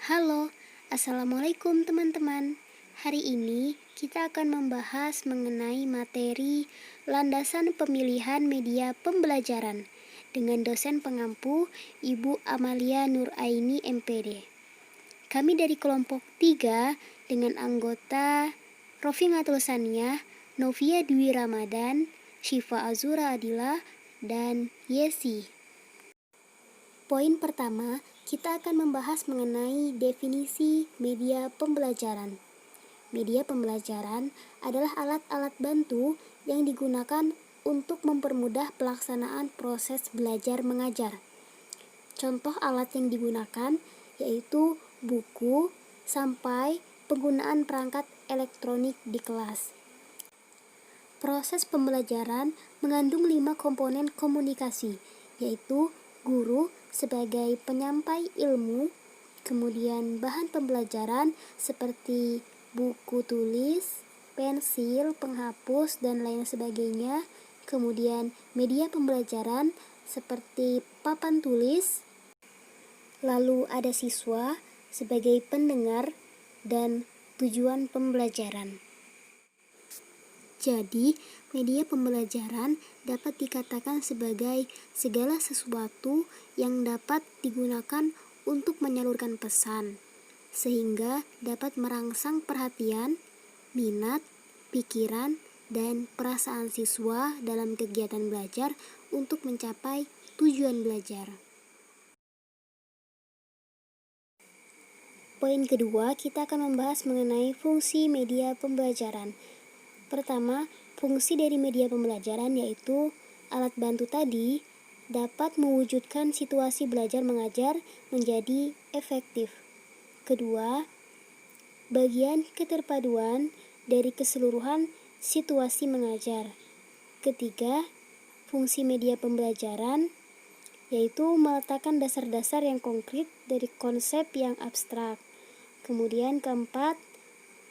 Halo, Assalamualaikum teman-teman. Hari ini kita akan membahas mengenai materi landasan pemilihan media pembelajaran dengan dosen pengampu Ibu Amalia Nuraini MPD. Kami dari kelompok 3 dengan anggota Rofingatul Saniah, Novia Dwi Ramadan, Syifa Azura Adila, dan Yesi. Poin pertama, kita akan membahas mengenai definisi media pembelajaran. Media pembelajaran adalah alat-alat bantu yang digunakan untuk mempermudah pelaksanaan proses belajar mengajar. Contoh alat yang digunakan yaitu buku sampai penggunaan perangkat elektronik di kelas. Proses pembelajaran mengandung 5 komponen komunikasi, yaitu guru sebagai penyampai ilmu, kemudian bahan pembelajaran seperti buku tulis, pensil, penghapus, dan lain sebagainya, kemudian media pembelajaran seperti papan tulis, lalu ada siswa sebagai pendengar, dan tujuan pembelajaran. Jadi, media pembelajaran dapat dikatakan sebagai segala sesuatu yang dapat digunakan untuk menyalurkan pesan, sehingga dapat merangsang perhatian, minat, pikiran, dan perasaan siswa dalam kegiatan belajar untuk mencapai tujuan belajar. Poin kedua, kita akan membahas mengenai fungsi media pembelajaran. Pertama, fungsi dari media pembelajaran yaitu alat bantu tadi dapat mewujudkan situasi belajar mengajar menjadi efektif. Kedua, bagian keterpaduan dari keseluruhan situasi mengajar. Ketiga, fungsi media pembelajaran yaitu meletakkan dasar-dasar yang konkret dari konsep yang abstrak. Kemudian keempat,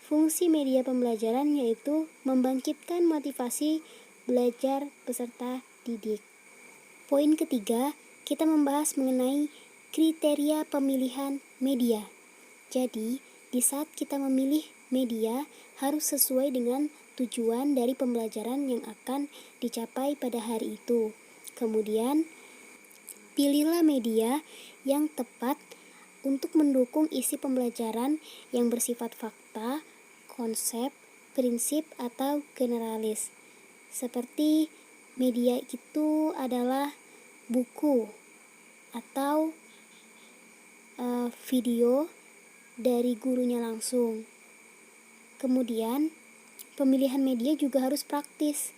fungsi media pembelajaran yaitu membangkitkan motivasi belajar peserta didik. Poin ketiga, kita membahas mengenai kriteria pemilihan media. Jadi, di saat kita memilih media harus sesuai dengan tujuan dari pembelajaran yang akan dicapai pada hari itu. Kemudian, pilihlah media yang tepat untuk mendukung isi pembelajaran yang bersifat fakta, konsep, prinsip, atau generalis. Seperti media itu adalah buku atau video dari gurunya langsung. Kemudian, pemilihan media juga harus praktis,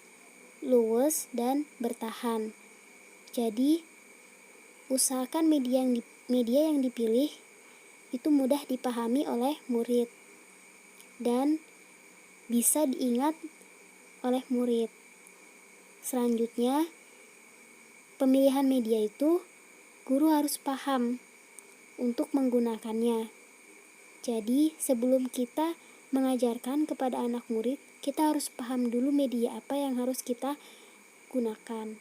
luwes, dan bertahan. Jadi, usahakan media yang dipilih itu mudah dipahami oleh murid dan bisa diingat oleh murid. Selanjutnya, pemilihan media itu guru harus paham untuk menggunakannya. Jadi, sebelum kita mengajarkan kepada anak murid, kita harus paham dulu media apa yang harus kita gunakan.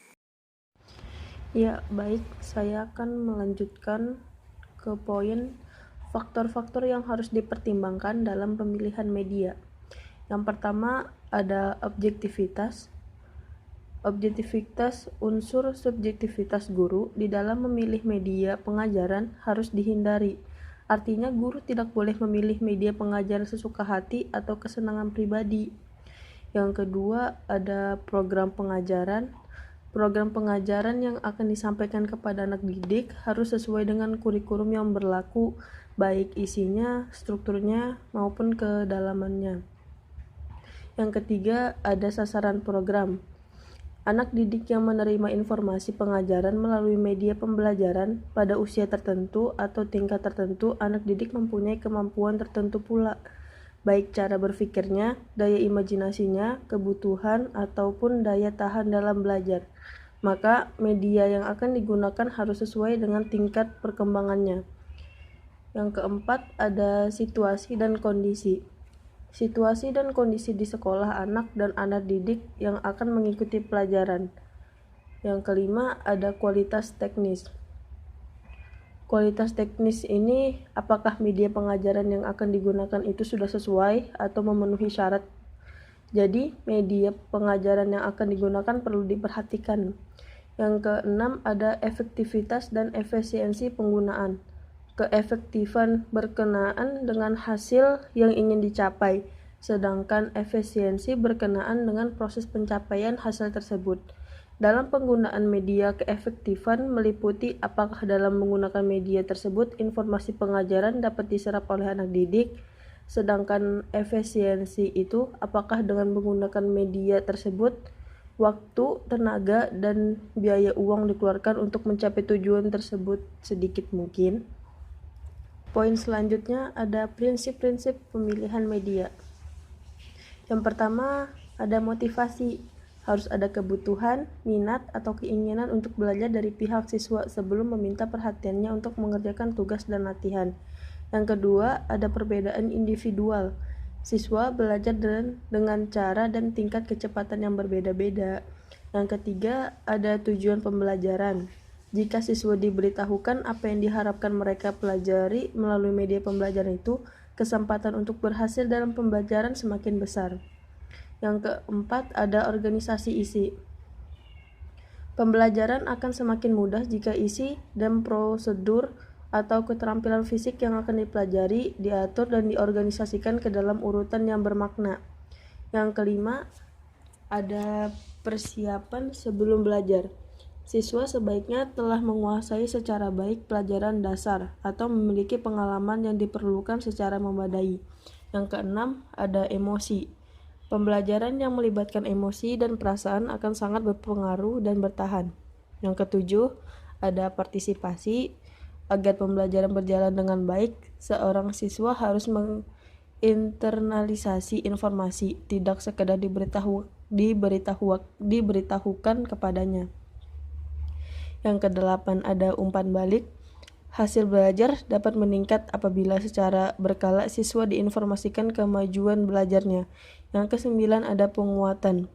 Ya, baik, saya akan melanjutkan ke poin faktor-faktor yang harus dipertimbangkan dalam pemilihan media. Yang pertama ada objektivitas. Objektivitas, unsur subjektivitas guru di dalam memilih media pengajaran harus dihindari. Artinya guru tidak boleh memilih media pengajaran sesuka hati atau kesenangan pribadi. Yang kedua ada program pengajaran. Program pengajaran yang akan disampaikan kepada anak didik harus sesuai dengan kurikulum yang berlaku, baik isinya, strukturnya, maupun kedalamannya. Yang ketiga, ada sasaran program. Anak didik yang menerima informasi pengajaran melalui media pembelajaran pada usia tertentu atau tingkat tertentu, anak didik mempunyai kemampuan tertentu pula, baik cara berpikirnya, daya imajinasinya, kebutuhan, ataupun daya tahan dalam belajar. Maka media yang akan digunakan harus sesuai dengan tingkat perkembangannya. Yang keempat ada situasi dan kondisi. Situasi dan kondisi di sekolah anak dan anak didik yang akan mengikuti pelajaran. Yang kelima ada kualitas teknis. Kualitas teknis ini, apakah media pengajaran yang akan digunakan itu sudah sesuai atau memenuhi syarat. Jadi, media pengajaran yang akan digunakan perlu diperhatikan. Yang keenam, ada efektivitas dan efisiensi penggunaan. Keefektifan berkenaan dengan hasil yang ingin dicapai, sedangkan efisiensi berkenaan dengan proses pencapaian hasil tersebut. Dalam penggunaan media, keefektifan meliputi apakah dalam menggunakan media tersebut informasi pengajaran dapat diserap oleh anak didik, sedangkan efisiensi itu apakah dengan menggunakan media tersebut waktu, tenaga, dan biaya uang dikeluarkan untuk mencapai tujuan tersebut sedikit mungkin. Poin selanjutnya ada prinsip-prinsip pemilihan media. Yang pertama, ada motivasi. Harus ada kebutuhan, minat, atau keinginan untuk belajar dari pihak siswa sebelum meminta perhatiannya untuk mengerjakan tugas dan latihan. Yang kedua, ada perbedaan individual. Siswa belajar dengan cara dan tingkat kecepatan yang berbeda-beda. Yang ketiga, ada tujuan pembelajaran. Jika siswa diberitahukan apa yang diharapkan mereka pelajari melalui media pembelajaran itu, kesempatan untuk berhasil dalam pembelajaran semakin besar. Yang keempat, ada organisasi isi. Pembelajaran akan semakin mudah jika isi dan prosedur atau keterampilan fisik yang akan dipelajari diatur dan diorganisasikan ke dalam urutan yang bermakna. Yang kelima, ada persiapan sebelum belajar. Siswa sebaiknya telah menguasai secara baik pelajaran dasar atau memiliki pengalaman yang diperlukan secara memadai. Yang keenam, ada emosi. Pembelajaran yang melibatkan emosi dan perasaan akan sangat berpengaruh dan bertahan. Yang ketujuh, ada partisipasi. Agar pembelajaran berjalan dengan baik, seorang siswa harus menginternalisasi informasi, tidak sekadar diberitahukan kepadanya. Yang kedelapan, ada umpan balik. Hasil belajar dapat meningkat apabila secara berkala siswa diinformasikan kemajuan belajarnya. Yang kesembilan, ada penguatan.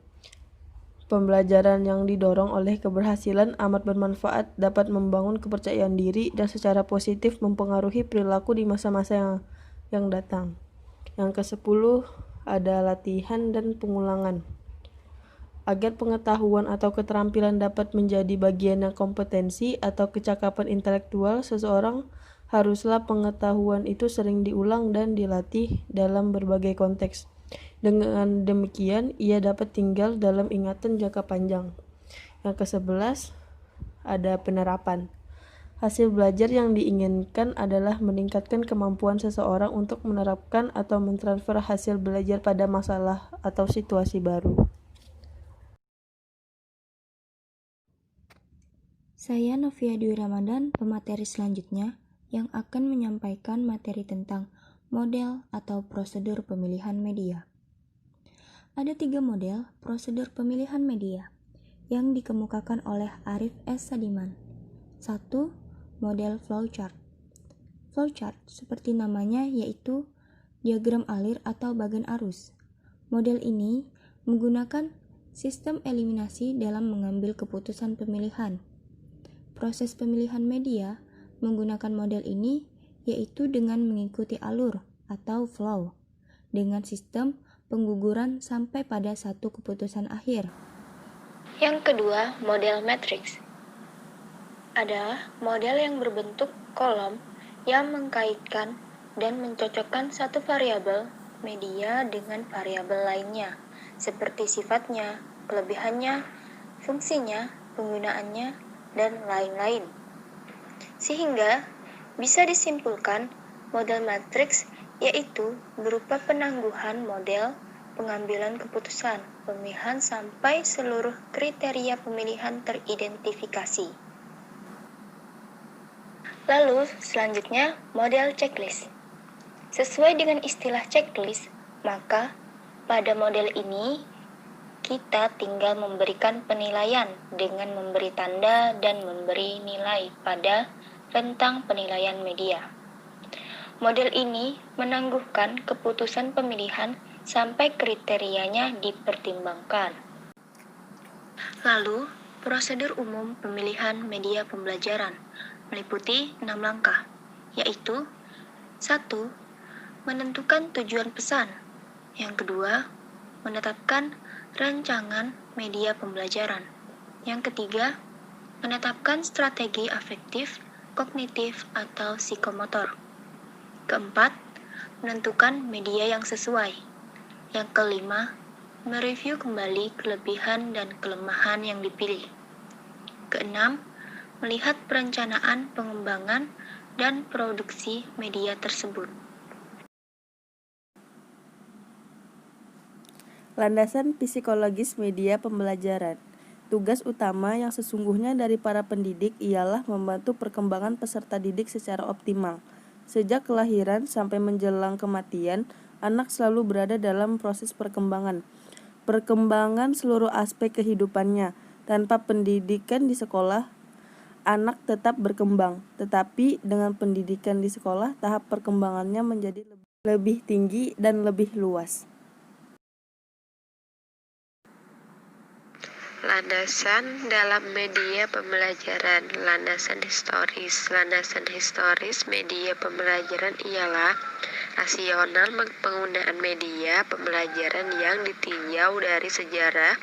Pembelajaran yang didorong oleh keberhasilan amat bermanfaat, dapat membangun kepercayaan diri dan secara positif mempengaruhi perilaku di masa-masa yang datang. Yang kesepuluh, ada latihan dan pengulangan. Agar pengetahuan atau keterampilan dapat menjadi bagian yang kompetensi atau kecakapan intelektual seseorang, haruslah pengetahuan itu sering diulang dan dilatih dalam berbagai konteks. Dengan demikian, ia dapat tinggal dalam ingatan jangka panjang. Yang ke-11, ada penerapan. Hasil belajar yang diinginkan adalah meningkatkan kemampuan seseorang untuk menerapkan atau mentransfer hasil belajar pada masalah atau situasi baru. Saya Novia Dwi Ramadan, pemateri selanjutnya yang akan menyampaikan materi tentang model atau prosedur pemilihan media. Ada 3 model prosedur pemilihan media yang dikemukakan oleh Arif S. Sadiman. 1. Model flowchart. Flowchart seperti namanya yaitu diagram alir atau bagan arus. Model ini menggunakan sistem eliminasi dalam mengambil keputusan pemilihan. Proses pemilihan media menggunakan model ini yaitu dengan mengikuti alur atau flow dengan sistem pengguguran sampai pada satu keputusan akhir. Yang kedua, model matriks adalah model yang berbentuk kolom yang mengkaitkan dan mencocokkan satu variabel media dengan variabel lainnya, seperti sifatnya, kelebihannya, fungsinya, penggunaannya, dan lain-lain. Sehingga bisa disimpulkan model matriks yaitu berupa penangguhan model pengambilan keputusan pemilihan sampai seluruh kriteria pemilihan teridentifikasi. Lalu selanjutnya model checklist. Sesuai dengan istilah checklist, maka pada model ini kita tinggal memberikan penilaian dengan memberi tanda dan memberi nilai pada rentang penilaian media. Model ini menangguhkan keputusan pemilihan sampai kriterianya dipertimbangkan. Lalu, prosedur umum pemilihan media pembelajaran meliputi 6 langkah, yaitu 1. Menentukan tujuan pesan. Yang kedua, menetapkan rancangan media pembelajaran. Yang ketiga, menetapkan strategi afektif, kognitif, atau psikomotor. Keempat, menentukan media yang sesuai. Yang kelima, mereview kembali kelebihan dan kelemahan yang dipilih. Keenam, melihat perencanaan pengembangan dan produksi media tersebut. Landasan psikologis media pembelajaran. Tugas utama yang sesungguhnya dari para pendidik ialah membantu perkembangan peserta didik secara optimal. Sejak kelahiran sampai menjelang kematian, anak selalu berada dalam proses perkembangan. Perkembangan seluruh aspek kehidupannya. Tanpa pendidikan di sekolah, anak tetap berkembang. Tetapi dengan pendidikan di sekolah, tahap perkembangannya menjadi lebih tinggi dan lebih luas. Landasan dalam media pembelajaran. Landasan historis media pembelajaran ialah rasional penggunaan media pembelajaran yang ditinjau dari sejarah,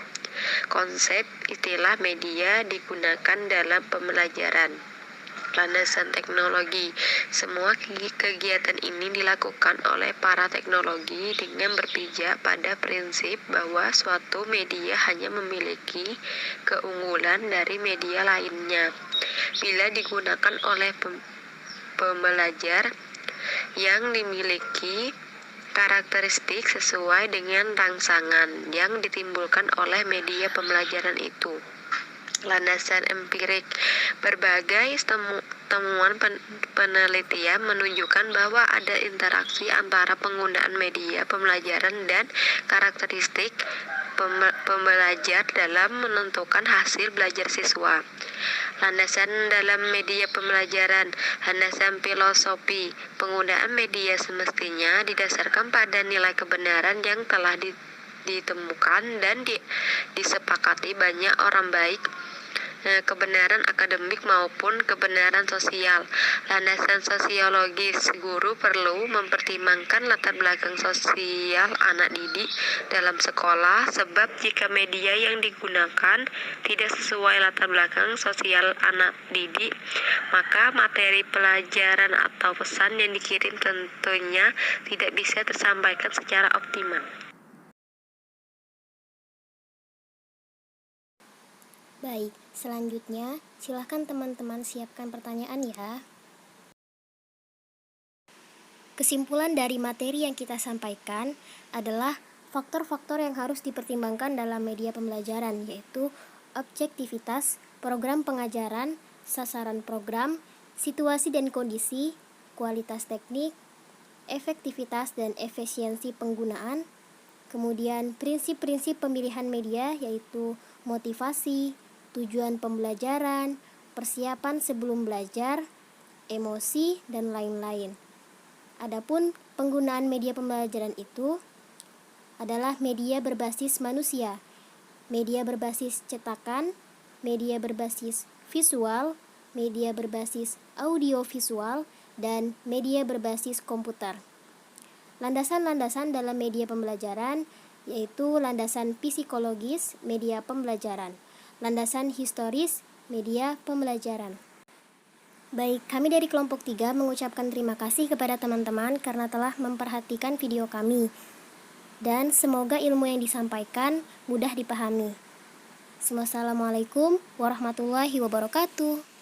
konsep, istilah media digunakan dalam pembelajaran. Landasan teknologi. Semua kegiatan ini dilakukan oleh para teknologi dengan berpijak pada prinsip bahwa suatu media hanya memiliki keunggulan dari media lainnya bila digunakan oleh pembelajar yang dimiliki karakteristik sesuai dengan rangsangan yang ditimbulkan oleh media pembelajaran itu. Landasan empirik. Berbagai temuan penelitian menunjukkan bahwa ada interaksi antara penggunaan media pembelajaran dan karakteristik pembelajar dalam menentukan hasil belajar siswa. Landasan dalam media pembelajaran. Landasan filosofi. Penggunaan media semestinya didasarkan pada nilai kebenaran yang telah ditemukan dan disepakati banyak orang, baik kebenaran akademik maupun kebenaran sosial. Landasan sosiologis. Guru perlu mempertimbangkan latar belakang sosial anak didik dalam sekolah, sebab jika media yang digunakan tidak sesuai latar belakang sosial anak didik, maka materi pelajaran atau pesan yang dikirim tentunya tidak bisa tersampaikan secara optimal. Baik, selanjutnya silahkan teman-teman siapkan pertanyaan ya. Kesimpulan dari materi yang kita sampaikan adalah faktor-faktor yang harus dipertimbangkan dalam media pembelajaran, yaitu objektivitas, program pengajaran, sasaran program, situasi dan kondisi, kualitas teknik, efektivitas dan efisiensi penggunaan, kemudian prinsip-prinsip pemilihan media yaitu motivasi, tujuan pembelajaran, persiapan sebelum belajar, emosi, dan lain-lain. Adapun penggunaan media pembelajaran itu adalah media berbasis manusia, media berbasis cetakan, media berbasis visual, media berbasis audiovisual, dan media berbasis komputer. Landasan-landasan dalam media pembelajaran yaitu landasan psikologis media pembelajaran, landasan historis media pembelajaran. Baik, kami dari kelompok 3 mengucapkan terima kasih kepada teman-teman karena telah memperhatikan video kami. Dan semoga ilmu yang disampaikan mudah dipahami. Wassalamualaikum warahmatullahi wabarakatuh.